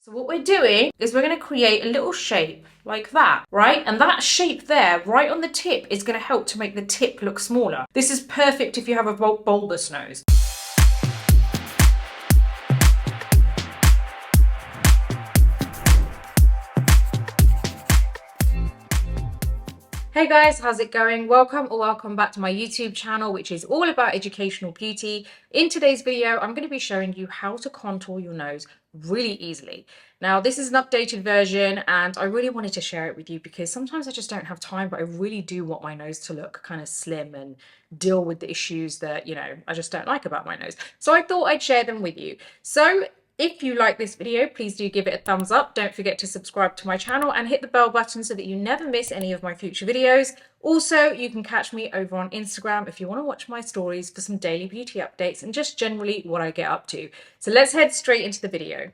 So what we're doing is we're going to create a little shape like that, right? And that shape there, right on the tip, is going to help to make the tip look smaller. This is perfect if you have a bulbous nose. Hey guys, how's it going? Welcome back to my YouTube channel, which is all about educational beauty. In today's video, I'm going to be showing you how to contour your nose really easily. Now, this is an updated version and I really wanted to share it with you because sometimes I just don't have time, but I really do want my nose to look kind of slim and deal with the issues that, I just don't like about my nose. So I thought I'd share them with you. So if you like this video, please do give it a thumbs up. Don't forget to subscribe to my channel and hit the bell button so that you never miss any of my future videos. Also, you can catch me over on Instagram if you want to watch my stories for some daily beauty updates and just generally what I get up to. So let's head straight into the video.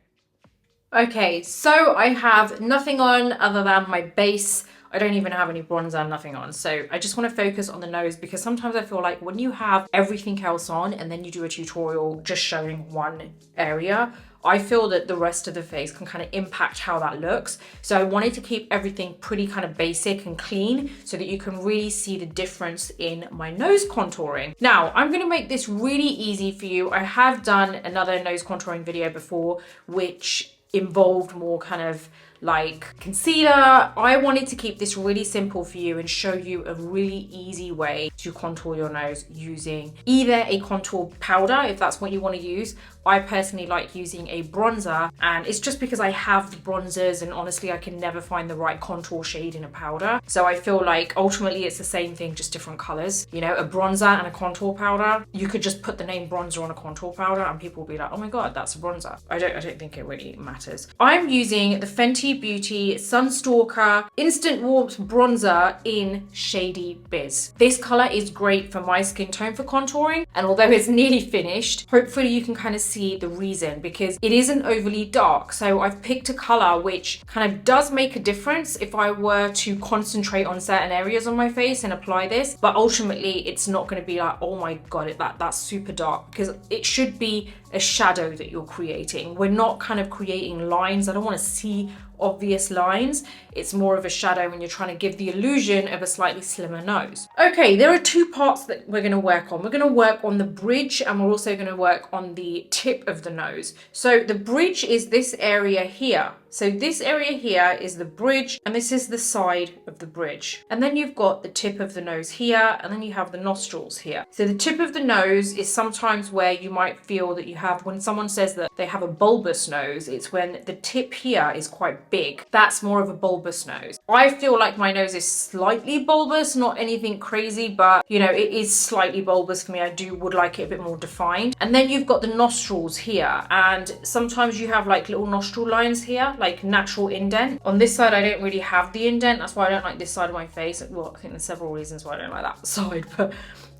Okay, so I have nothing on other than my base. I don't even have any bronzer, nothing on. So I just want to focus on the nose because sometimes I feel like when you have everything else on and then you do a tutorial just showing one area, I feel that the rest of the face can kind of impact how that looks. So I wanted to keep everything pretty kind of basic and clean so that you can really see the difference in my nose contouring. Now, I'm going to make this really easy for you. I have done another nose contouring video before, which involved more kind of like concealer. I wanted to keep this really simple for you and show you a really easy way to contour your nose using either a contour powder, if that's what you want to use. I personally like using a bronzer, and it's just because I have the bronzers and honestly I can never find the right contour shade in a powder. So I feel like ultimately it's the same thing, just different colors. You know, a bronzer and a contour powder, you could just put the name bronzer on a contour powder and people will be like, oh my god, that's a bronzer. I don't think it really matters. I'm using the Fenty Beauty Sunstalker Instant Warmth Bronzer in Shady Biz. This color is great for my skin tone for contouring, and although it's nearly finished, hopefully you can kind of see the reason because it isn't overly dark. So I've picked a color which kind of does make a difference if I were to concentrate on certain areas on my face and apply this, but ultimately it's not going to be like, oh my god, that's super dark, because it should be a shadow that you're creating. We're not kind of creating lines. I don't want to see obvious lines. It's more of a shadow when you're trying to give the illusion of a slightly slimmer nose. Okay, there are two parts that we're going to work on. We're going to work on the bridge and we're also going to work on the tip of the nose. So the bridge is this area here. So this area here is the bridge and this is the side of the bridge. And then you've got the tip of the nose here and then you have the nostrils here. So the tip of the nose is sometimes where you might feel that you have, when someone says that they have a bulbous nose, it's when the tip here is quite big. That's more of a bulbous nose. I feel like my nose is slightly bulbous, not anything crazy, but you know, it is slightly bulbous for me. I would like it a bit more defined. And then you've got the nostrils here, and sometimes you have like little nostril lines here, like natural indent. On this side, I don't really have the indent. That's why I don't like this side of my face. Well, I think there's several reasons why I don't like that side, but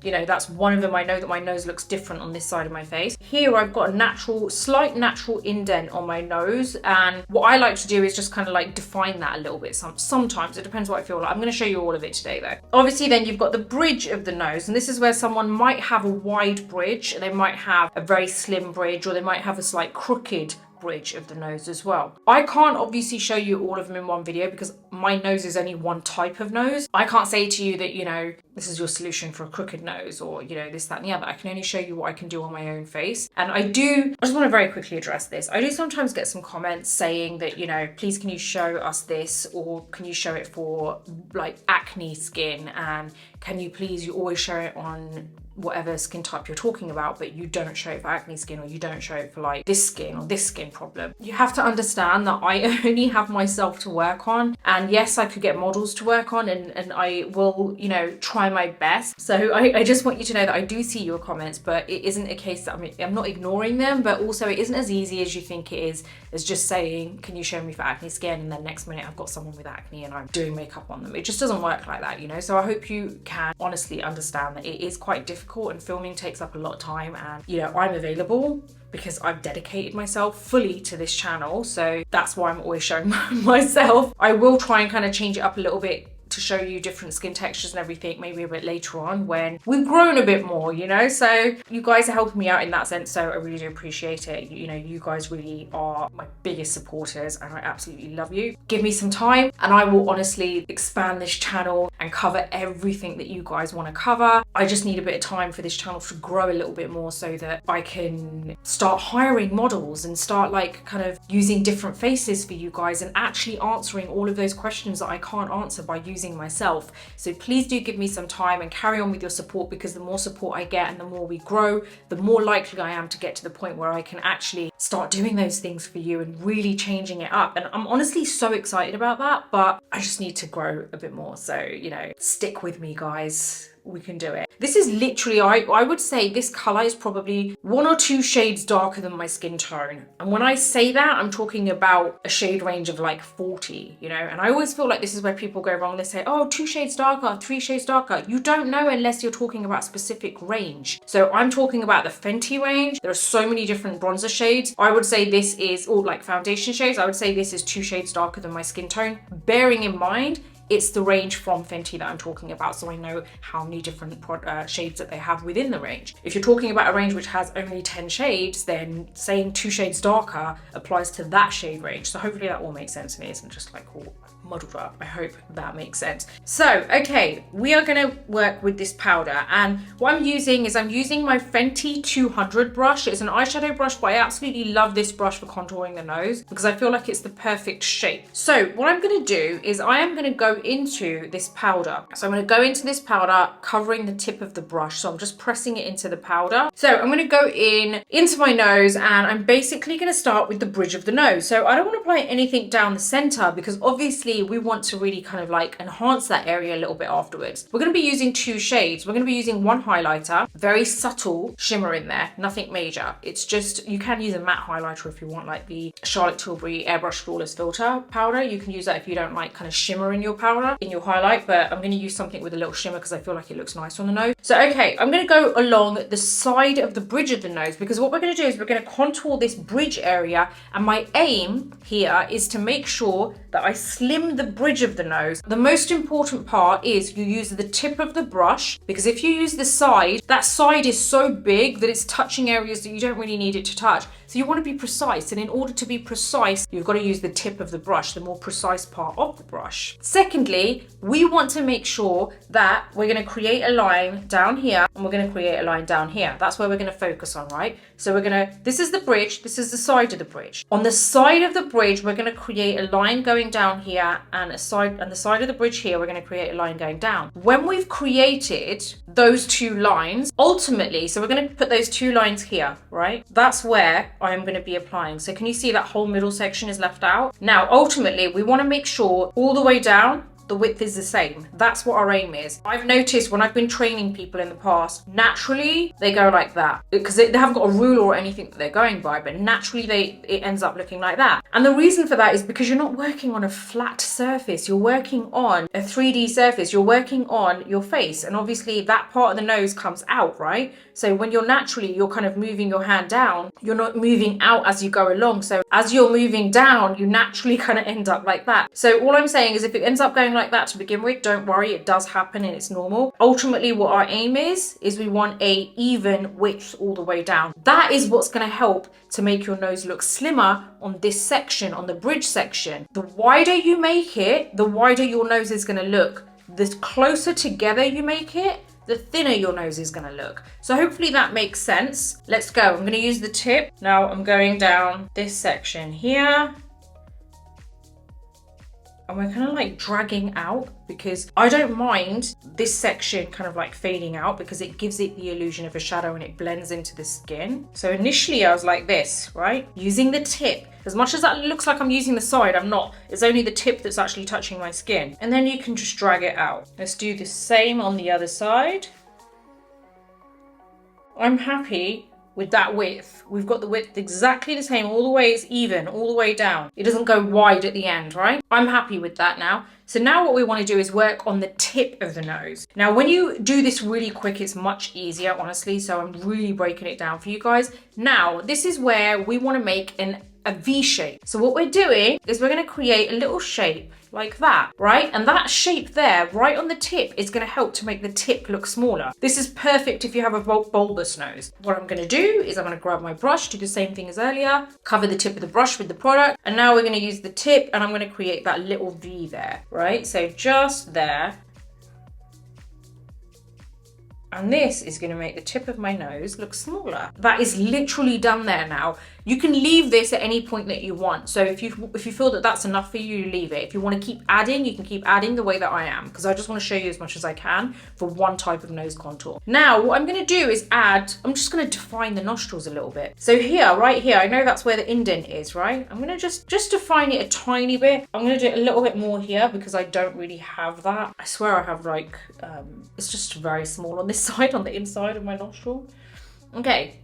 you know, that's one of them. I know that my nose looks different on this side of my face. Here I've got a slight natural indent on my nose, and what I like to do is just kind of like define that a little bit. Sometimes it depends what I feel like. I'm going to show you all of it today though. Obviously then you've got the bridge of the nose, and this is where someone might have a wide bridge, they might have a very slim bridge, or they might have a slight crooked bridge of the nose as well. I can't obviously show you all of them in one video because my nose is only one type of nose. I can't say to you that, you know, this is your solution for a crooked nose or, you know, this, that, and the other. I can only show you what I can do on my own face. And I just want to very quickly address this. I do sometimes get some comments saying that, you know, please can you show us this, or can you show it for like acne skin, and can you please, you always show it on whatever skin type you're talking about, but you don't show it for acne skin, or you don't show it for like this skin or this skin problem. You have to understand that I only have myself to work on, and yes, I could get models to work on, and I will, you know, try my best. So I just want you to know that I do see your comments, but it isn't a case that I'm not ignoring them, but also it isn't as easy as you think it is, as just saying, can you show me for acne skin, and then next minute I've got someone with acne and I'm doing makeup on them. It just doesn't work like that, you know. So I hope you can honestly understand that it is quite difficult and filming takes up a lot of time, and you know, I'm available because I've dedicated myself fully to this channel, so that's why I'm always showing myself. I will try and kind of change it up a little bit to show you different skin textures and everything maybe a bit later on when we've grown a bit more, you know? So you guys are helping me out in that sense, so I really do appreciate it. You know, you guys really are my biggest supporters and I absolutely love you. Give me some time and I will honestly expand this channel and cover everything that you guys want to cover. I just need a bit of time for this channel to grow a little bit more so that I can start hiring models and start like kind of using different faces for you guys and actually answering all of those questions that I can't answer by using myself. So please do give me some time and carry on with your support, because the more support I get and the more we grow, the more likely I am to get to the point where I can actually start doing those things for you and really changing it up. And I'm honestly so excited about that, but I just need to grow a bit more. So, you know, stick with me, guys. We can do it. This is literally, I would say this color is probably 1 or 2 shades darker than my skin tone. And when I say that, I'm talking about a shade range of like 40, you know? And I always feel like this is where people go wrong. They say, oh, 2 shades darker, 3 shades darker. You don't know unless you're talking about specific range. So I'm talking about the Fenty range. There are so many different bronzer shades. I would say this is, or like foundation shades, I would say this is 2 shades darker than my skin tone, bearing in mind it's the range from Fenty that I'm talking about, so I know how many different shades that they have within the range. If you're talking about a range which has only 10 shades, then saying 2 shades darker applies to that shade range. So hopefully that all makes sense to me. It isn't just like all muddled up. I hope that makes sense. So, okay, we are gonna work with this powder, and what I'm using is I'm using my Fenty 200 brush. It's an eyeshadow brush, but I absolutely love this brush for contouring the nose because I feel like it's the perfect shape. So what I'm gonna do is I am gonna go into this powder. So I'm gonna go into this powder covering the tip of the brush. So I'm just pressing it into the powder. So I'm gonna go into my nose, and I'm basically gonna start with the bridge of the nose. So I don't wanna apply anything down the center because obviously we want to really kind of like enhance that area a little bit afterwards. We're going to be using 2 shades. We're going to be using one highlighter, very subtle shimmer in there, nothing major. It's just, you can use a matte highlighter if you want, like the Charlotte Tilbury Airbrush Flawless Filter powder. You can use that if you don't like kind of shimmer in your powder, in your highlight, but I'm going to use something with a little shimmer because I feel like it looks nice on the nose. So, okay, I'm going to go along the side of the bridge of the nose because what we're going to do is we're going to contour this bridge area, and my aim here is to make sure that I slim the bridge of the nose. The most important part is you use the tip of the brush, because if you use the side, that side is so big that it's touching areas that you don't really need it to touch. So you want to be precise, and in order to be precise, you've got to use the tip of the brush, the more precise part of the brush. Secondly, we want to make sure that we're going to create a line down here, and we're going to create a line down here. That's where we're going to focus on, right? So we're going to, this is the bridge, this is the side of the bridge. On the side of the bridge, we're going to create a line going down here, and the side of the bridge here, we're going to create a line going down. When we've created those 2 lines, ultimately, so we're going to put those 2 lines here, right? That's where I am going to be applying. So can you see that whole middle section is left out? Now, ultimately, we want to make sure all the way down, the width is the same. That's what our aim is. I've noticed when I've been training people in the past, naturally they go like that because they haven't got a ruler or anything that they're going by, but naturally it ends up looking like that. And the reason for that is because you're not working on a flat surface. You're working on a 3D surface. You're working on your face, and obviously that part of the nose comes out, right? So when you're kind of moving your hand down, you're not moving out as you go along. So as you're moving down, you naturally kind of end up like that. So all I'm saying is if it ends up going like that to begin with, don't worry, it does happen and it's normal. Ultimately, what our aim is we want a even width all the way down. That is what's going to help to make your nose look slimmer on this section, on the bridge section. The wider you make it, the wider your nose is going to look. The closer together you make it, the thinner your nose is going to look. So hopefully that makes sense. Let's go. I'm going to use the tip. Now I'm going down this section here. And we're kind of like dragging out because I don't mind this section kind of like fading out because it gives it the illusion of a shadow and it blends into the skin. So initially I was like this, right? Using the tip. As much as that looks like I'm using the side, I'm not. It's only the tip that's actually touching my skin. And then you can just drag it out. Let's do the same on the other side. I'm happy with that width. We've got the width exactly the same, all the way it's even, all the way down. It doesn't go wide at the end, right? I'm happy with that now. So now what we want to do is work on the tip of the nose. Now, when you do this really quick, it's much easier, honestly. So I'm really breaking it down for you guys. Now, this is where we want to make an a V shape. So what we're doing is we're going to create a little shape like that, right? And that shape there, right on the tip, is going to help to make the tip look smaller. This is perfect if you have a bulbous nose. What I'm going to do is I'm going to grab my brush, do the same thing as earlier, cover the tip of the brush with the product, and now we're going to use the tip and I'm going to create that little V there, right? So just there. And this is going to make the tip of my nose look smaller. That is literally done there now. You can leave this at any point that you want. So if you feel that that's enough for you, leave it. If you want to keep adding, you can keep adding the way that I am, because I just want to show you as much as I can for one type of nose contour. Now, what I'm going to do is I'm just going to define the nostrils a little bit. So here, right here, I know that's where the indent is, right? I'm going to just define it a tiny bit. I'm going to do it a little bit more here because I don't really have that. I swear I have like, it's just very small on this side, on the inside of my nostril. Okay.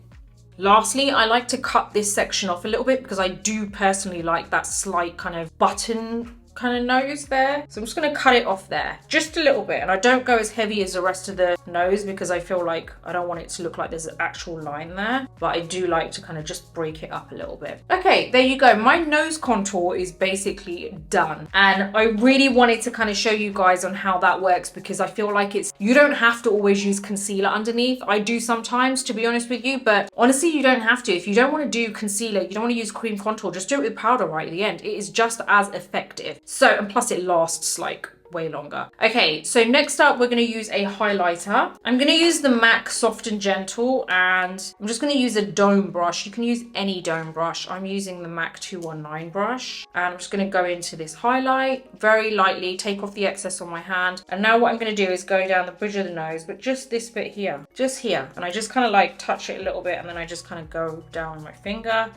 Lastly, I like to cut this section off a little bit because I do personally like that slight kind of button kind of nose there. So I'm just going to cut it off there just a little bit, and I don't go as heavy as the rest of the nose because I feel like I don't want it to look like there's an actual line there, but I do like to kind of just break it up a little bit. Okay, there you go. My nose contour is basically done, and I really wanted to kind of show you guys on how that works because I feel like you don't have to always use concealer underneath. I do sometimes, to be honest with you, but honestly you don't have to. If you don't want to do concealer, you don't want to use cream contour, just do it with powder right at the end. It is just as effective. So, and plus it lasts like way longer. Okay, so next up we're going to use a highlighter. I'm going to use the MAC Soft and Gentle, and I'm just going to use a dome brush. You can use any dome brush. I'm using the MAC 219 brush, and I'm just going to go into this highlight very lightly, take off the excess on my hand, and now what I'm going to do is go down the bridge of the nose, but just this bit here, just here, and I just kind of like touch it a little bit, and then I just kind of go down with my finger.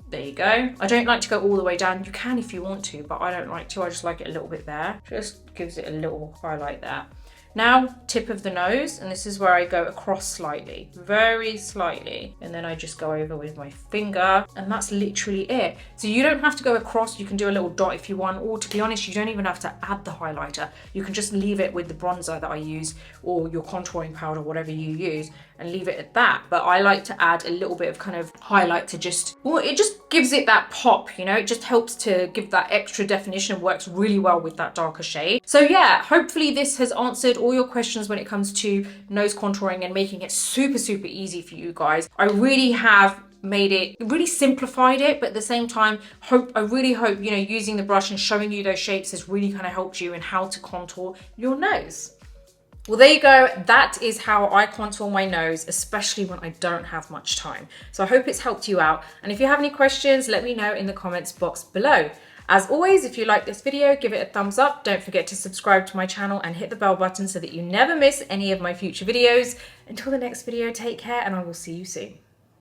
There you go. I don't like to go all the way down. You can if you want to, but I don't like to. I just like it a little bit there. Just gives it a little highlight there. Now, tip of the nose, and this is where I go across slightly, very slightly, and then I just go over with my finger, and that's literally it. So you don't have to go across. You can do a little dot if you want, or to be honest, you don't even have to add the highlighter. You can just leave it with the bronzer that I use, or your contouring powder, whatever you use, and leave it at that. But I like to add a little bit of kind of highlight to just, well, it just gives it that pop, you know, it just helps to give that extra definition and works really well with that darker shade. So yeah, hopefully this has answered all your questions when it comes to nose contouring and making it super, super easy for you guys. I really have really simplified it, but at the same time, I really hope, you know, using the brush and showing you those shapes has really kind of helped you in how to contour your nose. Well, there you go. That is how I contour my nose, especially when I don't have much time. So I hope it's helped you out. And if you have any questions, let me know in the comments box below. As always, if you like this video, give it a thumbs up. Don't forget to subscribe to my channel and hit the bell button so that you never miss any of my future videos. Until the next video, take care and I will see you soon.